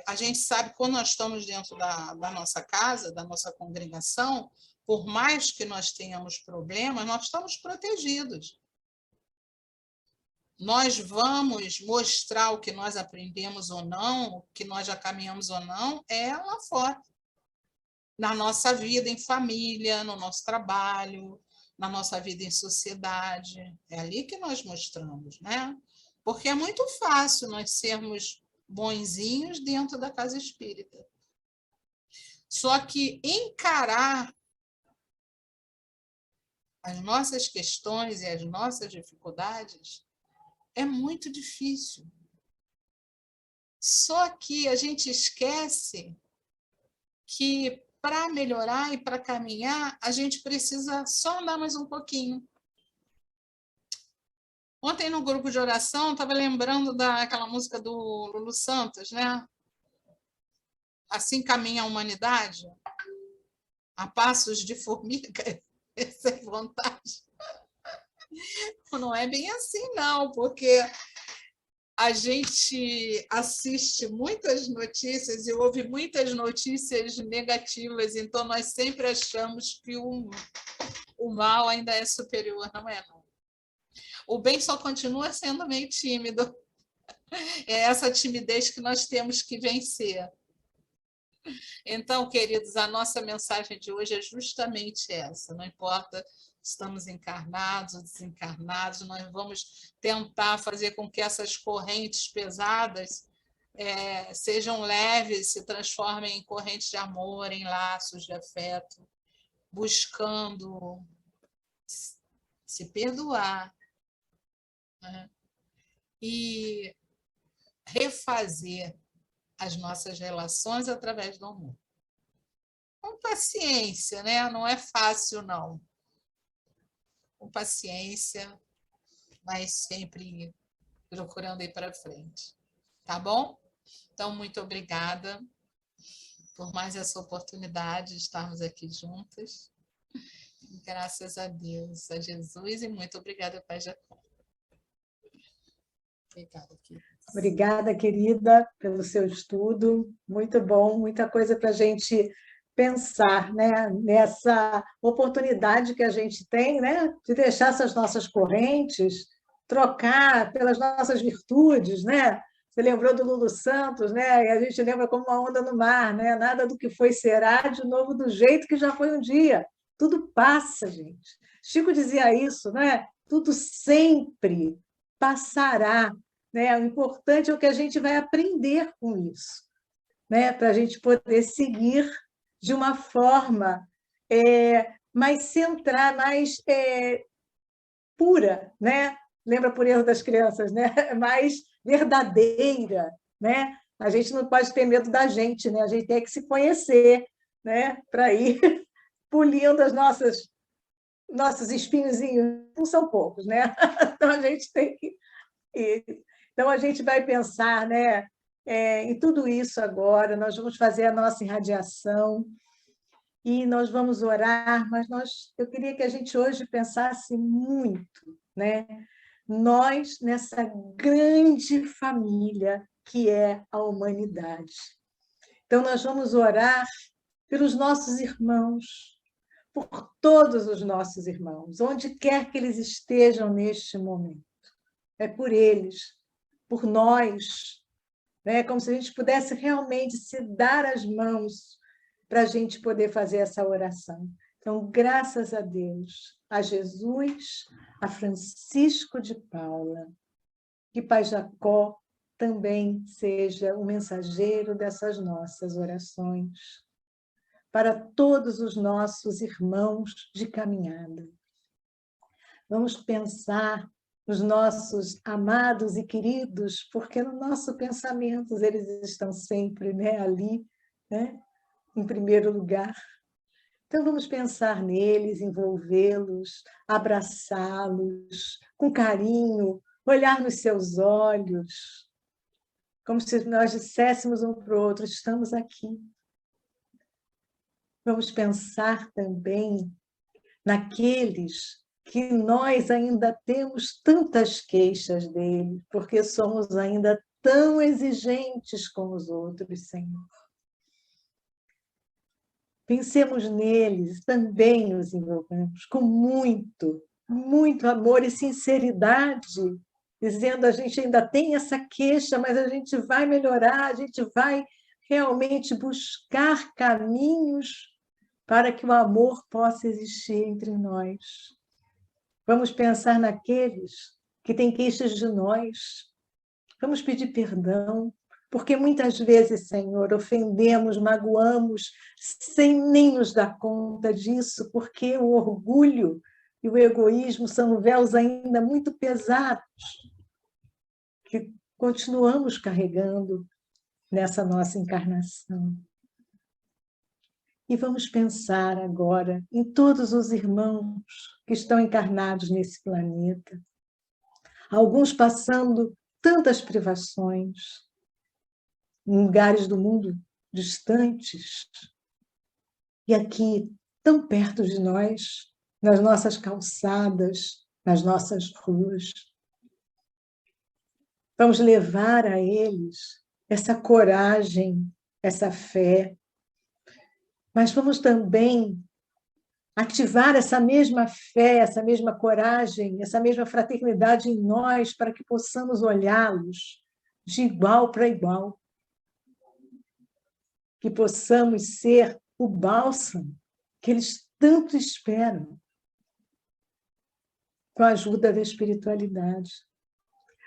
[SPEAKER 4] A gente sabe que quando nós estamos dentro da nossa casa, da nossa congregação, por mais que nós tenhamos problemas, nós estamos protegidos. Nós vamos mostrar o que nós aprendemos ou não, o que nós já caminhamos ou não, lá fora. Na nossa vida em família, no nosso trabalho, na nossa vida em sociedade. É ali que nós mostramos, né? Porque é muito fácil nós sermos bonzinhos dentro da casa espírita. Só que encarar as nossas questões e as nossas dificuldades, é muito difícil. Só que a gente esquece que para melhorar e para caminhar, a gente precisa só andar mais um pouquinho. Ontem, no grupo de oração, estava lembrando daquela música do Lulu Santos, né? Assim caminha a humanidade, a passos de formiga, sem vontade. Não é bem assim, não, porque a gente assiste muitas notícias e ouve muitas notícias negativas, então nós sempre achamos que o mal ainda é superior, não é, não. O bem só continua sendo meio tímido. É essa timidez que nós temos que vencer. Então, queridos, a nossa mensagem de hoje é justamente essa. Não importa se estamos encarnados ou desencarnados, nós vamos tentar fazer com que essas correntes pesadas sejam leves, se transformem em correntes de amor, em laços de afeto, buscando se perdoar, né? E refazer as nossas relações através do amor. Com paciência, né? Não é fácil, não. Com paciência, mas sempre procurando ir para frente. Tá bom? Então, muito obrigada por mais essa oportunidade de estarmos aqui juntas. Graças a Deus, a Jesus, e muito obrigada, Pai Jacó.
[SPEAKER 1] Obrigada, querida, pelo seu estudo. Muito bom, muita coisa para a gente pensar, né? Nessa oportunidade que a gente tem, né? De deixar essas nossas correntes, trocar pelas nossas virtudes, né? Você lembrou do Lulu Santos, né? E a gente lembra como uma onda no mar, né? Nada do que foi será de novo do jeito que já foi um dia. Tudo passa, gente. Chico dizia isso, né? Tudo sempre passará, né? O importante é o que a gente vai aprender com isso, né? Para a gente poder seguir de uma forma mais centrada, mais pura, né? Lembra a pureza das crianças, né? Mais verdadeira, né? A gente não pode ter medo da gente, né? A gente tem que se conhecer, né? Para ir polindo as nossos espinhozinhos, não são poucos, né? Então a gente tem que ir. Então a gente vai pensar, né? Em tudo isso agora. Nós vamos fazer a nossa irradiação e nós vamos orar, mas eu queria que a gente hoje pensasse muito, né? Nós, nessa grande família que é a humanidade. Então, nós vamos orar pelos nossos irmãos, por todos os nossos irmãos, onde quer que eles estejam neste momento. É por eles, por nós, né? Como se a gente pudesse realmente se dar as mãos para a gente poder fazer essa oração. Então, graças a Deus, a Jesus, a Francisco de Paula, que Pai Jacó também seja o mensageiro dessas nossas orações, para todos os nossos irmãos de caminhada. Vamos pensar nos nossos amados e queridos, porque no nosso pensamento eles estão sempre, né, ali, né, em primeiro lugar. Então, vamos pensar neles, envolvê-los, abraçá-los com carinho, olhar nos seus olhos, como se nós disséssemos um para o outro, estamos aqui. Vamos pensar também naqueles que nós ainda temos tantas queixas dele, porque somos ainda tão exigentes com os outros, Senhor. Pensemos neles, também nos envolvemos com muito, muito amor e sinceridade, dizendo a gente ainda tem essa queixa, mas a gente vai melhorar, a gente vai realmente buscar caminhos para que o amor possa existir entre nós. Vamos pensar naqueles que têm queixas de nós. Vamos pedir perdão, porque muitas vezes, Senhor, ofendemos, magoamos, sem nem nos dar conta disso, porque o orgulho e o egoísmo são véus ainda muito pesados que continuamos carregando nessa nossa encarnação. E vamos pensar agora em todos os irmãos que estão encarnados nesse planeta, alguns passando tantas privações, em lugares do mundo distantes, e aqui, tão perto de nós, nas nossas calçadas, nas nossas ruas. Vamos levar a eles essa coragem, essa fé, mas vamos também ativar essa mesma fé, essa mesma coragem, essa mesma fraternidade em nós, para que possamos olhá-los de igual para igual, que possamos ser o bálsamo que eles tanto esperam, com a ajuda da espiritualidade.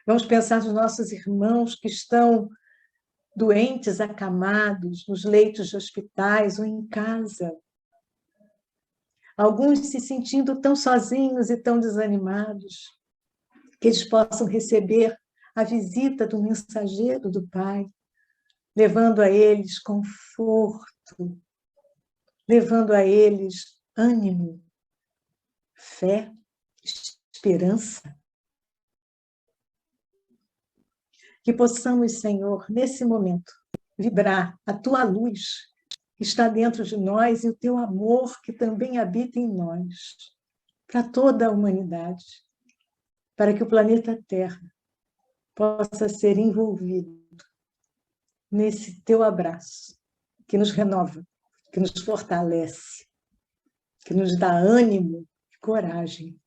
[SPEAKER 1] Vamos pensar nos nossos irmãos que estão doentes, acamados, nos leitos de hospitais ou em casa. Alguns se sentindo tão sozinhos e tão desanimados, que eles possam receber a visita do mensageiro do Pai, levando a eles conforto, levando a eles ânimo, fé, esperança. Que possamos, Senhor, nesse momento, vibrar a Tua luz que está dentro de nós e o Teu amor que também habita em nós, para toda a humanidade, para que o planeta Terra possa ser envolvido nesse Teu abraço, que nos renova, que nos fortalece, que nos dá ânimo e coragem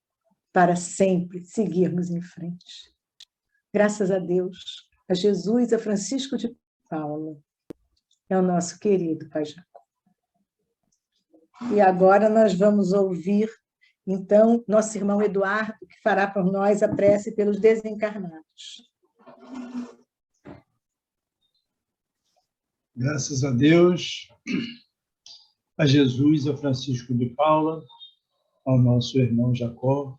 [SPEAKER 1] para sempre seguirmos em frente. Graças a Deus, a Jesus, a Francisco de Paula, é o nosso querido Pai Jacó. E agora nós vamos ouvir, então, nosso irmão Eduardo, que fará por nós a prece pelos desencarnados.
[SPEAKER 7] Graças a Deus, a Jesus, a Francisco de Paula, ao nosso irmão Jacó.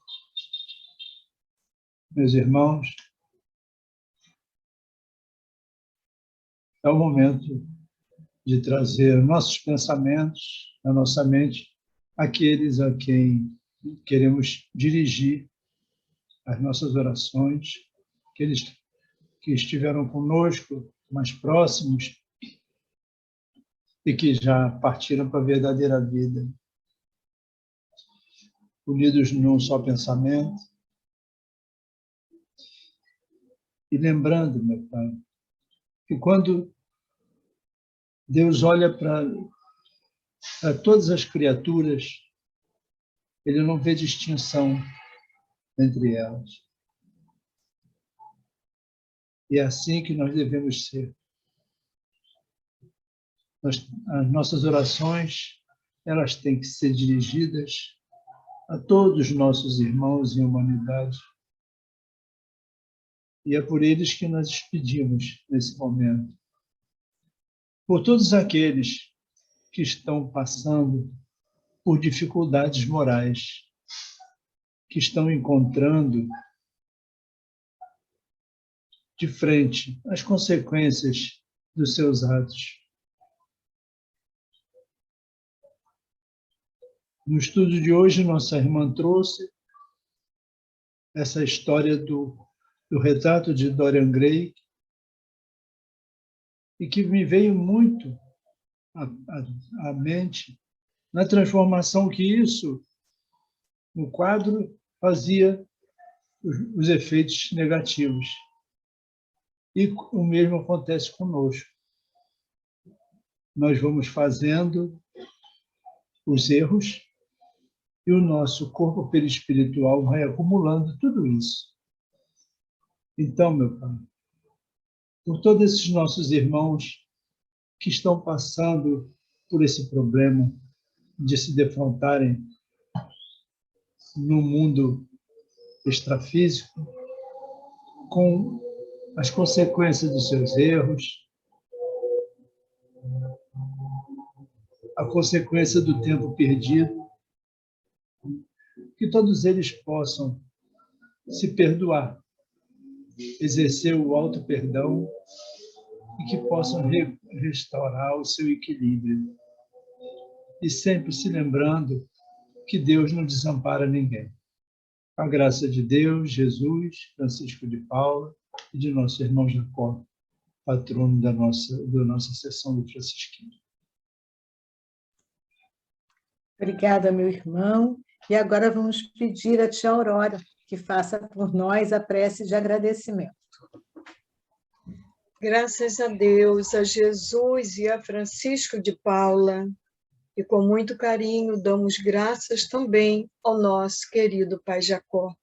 [SPEAKER 7] Meus irmãos, é o momento de trazer nossos pensamentos, na nossa mente, aqueles a quem queremos dirigir as nossas orações, aqueles que estiveram conosco, mais próximos, e que já partiram para a verdadeira vida, unidos num só pensamento. E lembrando, meu Pai, que quando Deus olha para todas as criaturas, Ele não vê distinção entre elas. E é assim que nós devemos ser. As nossas orações, elas têm que ser dirigidas a todos os nossos irmãos em humanidade. E é por eles que nós pedimos nesse momento. Por todos aqueles que estão passando por dificuldades morais, que estão encontrando de frente as consequências dos seus atos. No estudo de hoje, nossa irmã trouxe essa história do retrato de Dorian Gray, e que me veio muito à mente na transformação que isso, no quadro, fazia os efeitos negativos. E o mesmo acontece conosco. Nós vamos fazendo os erros e o nosso corpo perispiritual vai acumulando tudo isso. Então, meu Pai, por todos esses nossos irmãos que estão passando por esse problema de se defrontarem no mundo extrafísico com as consequências dos seus erros, a consequência do tempo perdido, que todos eles possam se perdoar, exercer o auto-perdão e que possam restaurar o seu equilíbrio. E sempre se lembrando que Deus não desampara ninguém. Com a graça de Deus, Jesus, Francisco de Paula e de nosso irmão Jacó, patrono da nossa sessão do Francisquinho.
[SPEAKER 1] Obrigada, meu irmão. E agora vamos pedir a tia Aurora que faça por nós a prece de agradecimento.
[SPEAKER 8] Graças a Deus, a Jesus e a Francisco de Paula, e com muito carinho damos graças também ao nosso querido Pai Jacó.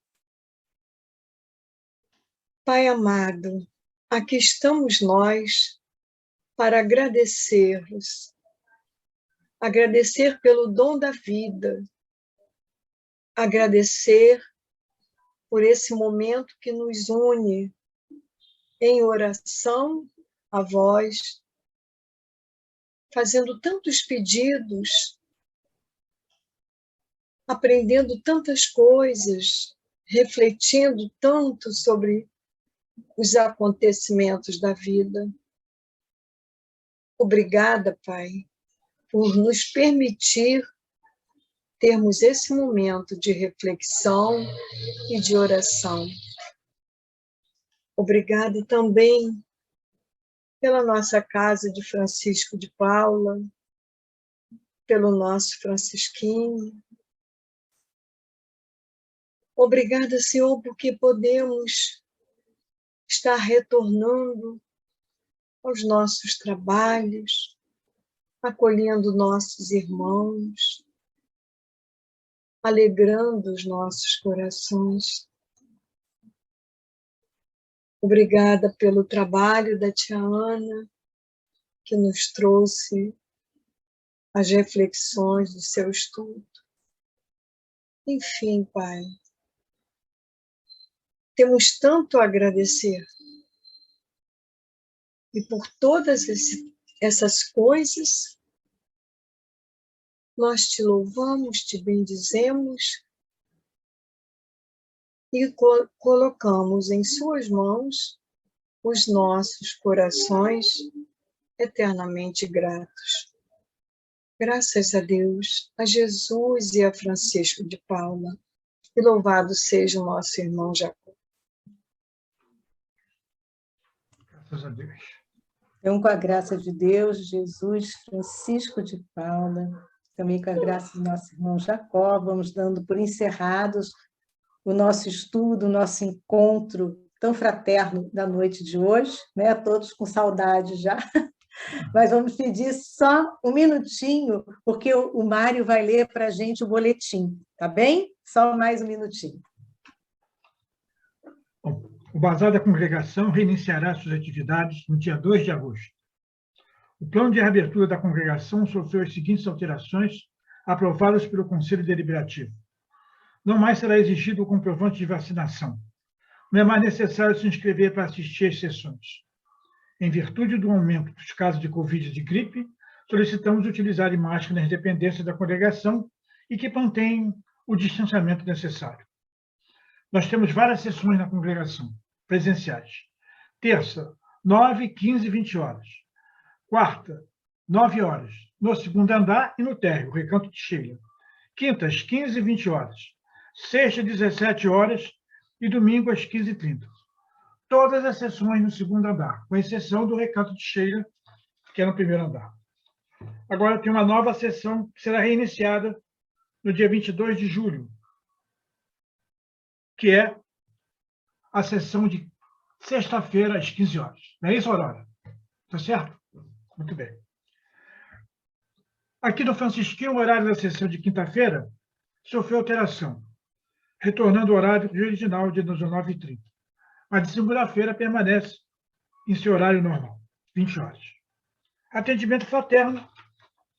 [SPEAKER 8] Pai amado, aqui estamos nós para agradecer-vos. Agradecer pelo dom da vida. Agradecer por esse momento que nos une em oração a vós, fazendo tantos pedidos, aprendendo tantas coisas, refletindo tanto sobre os acontecimentos da vida. Obrigada, Pai, por nos permitir termos esse momento de reflexão e de oração. Obrigada também pela nossa casa de Francisco de Paula, pelo nosso Francisquinho. Obrigada, Senhor, porque podemos estar retornando aos nossos trabalhos, acolhendo nossos irmãos, alegrando os nossos corações. Obrigada pelo trabalho da tia Ana, que nos trouxe as reflexões do seu estudo. Enfim, Pai, temos tanto a agradecer. E por todas essas coisas, nós te louvamos, te bendizemos e colocamos em suas mãos os nossos corações eternamente gratos. Graças a Deus, a Jesus e a Francisco de Paula, e louvado seja o nosso irmão Jacó.
[SPEAKER 2] Graças a Deus.
[SPEAKER 1] Então, com a graça de Deus, Jesus, Francisco de Paula, também com a graça do nosso irmão Jacó, vamos dando por encerrados o nosso estudo, o nosso encontro tão fraterno da noite de hoje, né? Todos com saudade já, mas vamos pedir só um minutinho, porque o Mário vai ler para a gente o boletim, tá bem? Só mais um minutinho.
[SPEAKER 2] Bom, o Bazar da Congregação reiniciará suas atividades no dia 2 de agosto. O plano de reabertura da congregação sofreu as seguintes alterações aprovadas pelo Conselho Deliberativo. Não mais será exigido o comprovante de vacinação. Não é mais necessário se inscrever para assistir às sessões. Em virtude do aumento dos casos de Covid e de gripe, solicitamos utilizar máscara nas dependências da congregação e que mantenham o distanciamento necessário. Nós temos várias sessões na congregação, presenciais. Terça, 9, 15 e 20 horas. Quarta, 9 horas, no segundo andar e no térreo, Recanto de Sheila. Quintas, 15 e 20 horas. Sexta, 17 horas e domingo, às 15h30. Todas as sessões no segundo andar, com exceção do Recanto de Sheila, que é no primeiro andar. Agora tem uma nova sessão que será reiniciada no dia 22 de julho, que é a sessão de sexta-feira, às 15 horas. Não é isso, Aurora? Está certo? Muito bem. Aqui no Francisquinho, o horário da sessão de quinta-feira sofreu alteração, retornando ao horário original de 19h30. Mas de segunda-feira permanece em seu horário normal, 20 horas. Atendimento fraterno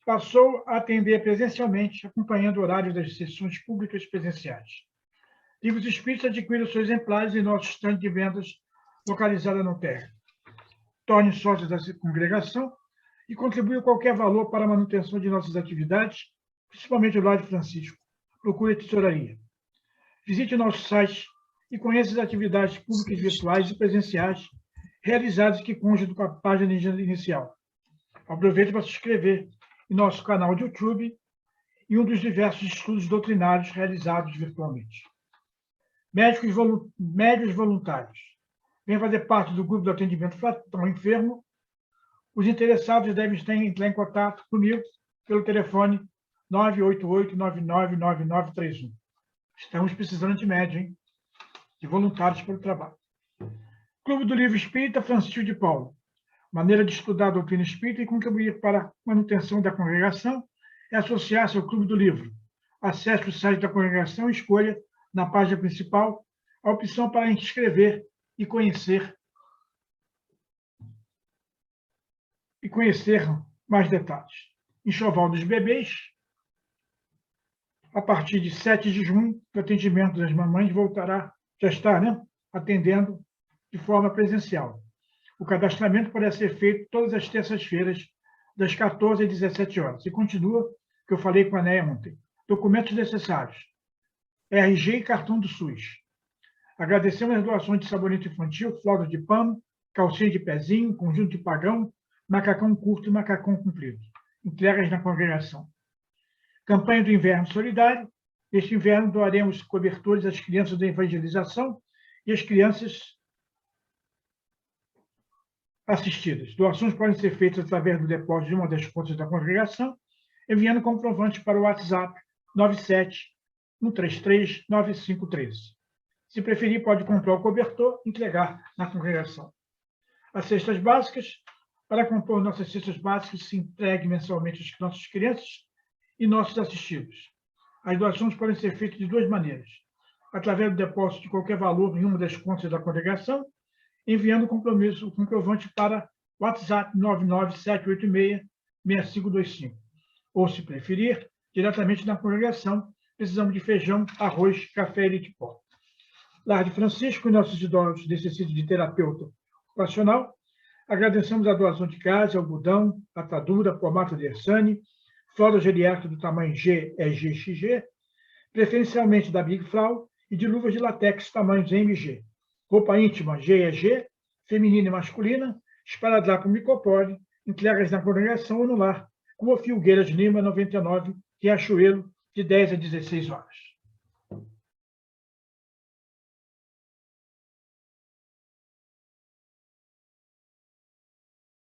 [SPEAKER 2] passou a atender presencialmente, acompanhando o horário das sessões públicas presenciais. Livros Espíritos adquiriram seus exemplares em nosso stand de vendas localizado no térreo. Torne sócio da congregação e contribua qualquer valor para a manutenção de nossas atividades, principalmente o Lar de Francisco. Procure a tesouraria. Visite nosso site e conheça as atividades públicas virtuais e presenciais realizadas que constam com a página inicial. Aproveite para se inscrever em nosso canal de YouTube e um dos diversos estudos doutrinários realizados virtualmente. Médios voluntários. Venha fazer parte do grupo de atendimento ao enfermo. Os interessados devem entrar em contato comigo pelo telefone 988-999931. Estamos precisando de médios, hein? De voluntários para o trabalho. Clube do Livro Espírita Francisco de Paula. Maneira de estudar a doutrina espírita e contribuir para a manutenção da congregação é associar-se ao Clube do Livro. Acesse o site da congregação e escolha, na página principal, a opção para inscrever e conhecer mais detalhes. Enxoval dos Bebês, a partir de 7 de junho, o atendimento das mamães já está atendendo de forma presencial. O cadastramento pode ser feito todas as terças-feiras, das 14 às 17 horas. E continua, que eu falei com a Néia ontem. Documentos necessários. RG e cartão do SUS. Agradecemos as doações de sabonete infantil, fralda de pano, calcinha de pezinho, conjunto de pagão, macacão curto e macacão comprido. Entregas na congregação. Campanha do Inverno Solidário. Este inverno doaremos cobertores às crianças da evangelização e às crianças assistidas. Doações podem ser feitas através do depósito de uma das contas da congregação, enviando comprovantes para o WhatsApp 97-133-9513. Se preferir, pode comprar o cobertor e entregar na congregação. As cestas básicas. Para compor nossas cestas básicas, se entregue mensalmente às nossas crianças e nossos assistidos. As doações podem ser feitas de duas maneiras. Através do depósito de qualquer valor em uma das contas da congregação, enviando o comprovante para WhatsApp 99786-6525. Ou, se preferir, diretamente na congregação, precisamos de feijão, arroz, café e leite de pó. Lar de Francisco, nossos idosos necessitam de terapeuta ocupacional. Agradecemos a doação de gás, algodão, atadura, pomada de Ersane, fralda geriátrica do tamanho G, EG, XG, preferencialmente da Big Frau, e de luvas de látex tamanhos MG. Roupa íntima GEG, feminina e masculina, esparadrapo micropole, entregas na congregação ou no lar, Rua Filgueiras Lima, 99, Riachuelo, de 10 a 16 horas.